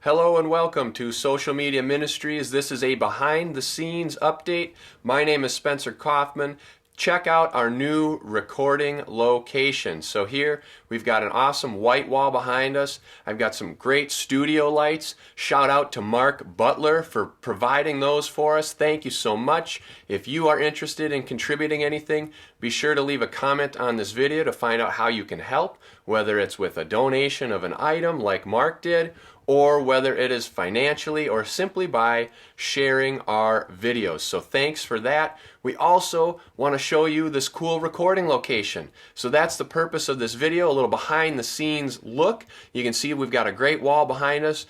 Hello and welcome to Social Media Ministries. This is a behind the scenes update. My name is Spencer Kaufman. Check out our new recording location. So here we've got an awesome white wall behind us. I've got some great studio lights. Shout out to Mark Butler for providing those for us. Thank you so much. If you are interested in contributing anything, be sure to leave a comment on this video to find out how you can help, whether it's with a donation of an item like Mark did, or whether it is financially or simply by sharing our videos. So thanks for that. We also want to show you this cool recording location. So that's the purpose of this video, a little behind the scenes look. You can see we've got a great wall behind us.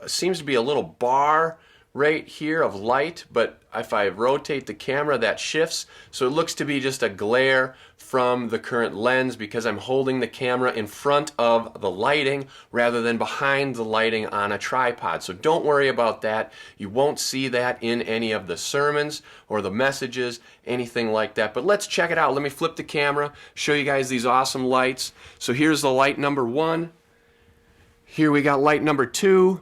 Seems to be a little bar right here of light, but if I rotate the camera, that shifts. So it looks to be just a glare from the current lens because I'm holding the camera in front of the lighting rather than behind the lighting on a tripod. So don't worry about that. You won't see that in any of the sermons or the messages, anything like that. But let's check it out. Let me flip the camera, show you guys these awesome lights. So here's the light number 1. Here we got light number 2.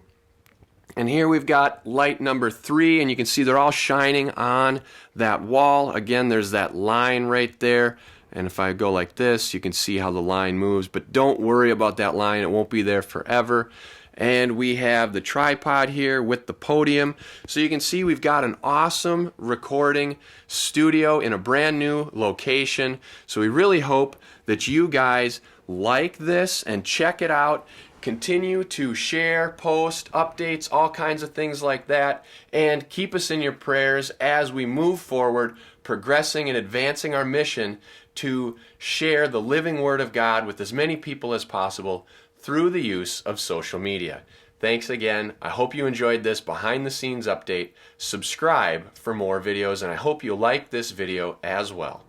And here we've got light number 3, and you can see they're all shining on that wall. Again, there's that line right there. And if I go like this, you can see how the line moves. But don't worry about that line. It won't be there forever. And we have the tripod here with the podium. So you can see we've got an awesome recording studio in a brand new location. So we really hope that you guys like this and check it out. Continue to share, post, updates, all kinds of things like that, and keep us in your prayers as we move forward, progressing and advancing our mission to share the living Word of God with as many people as possible through the use of social media. Thanks again. I hope you enjoyed this behind the scenes update. Subscribe for more videos, and I hope you like this video as well.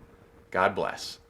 God bless.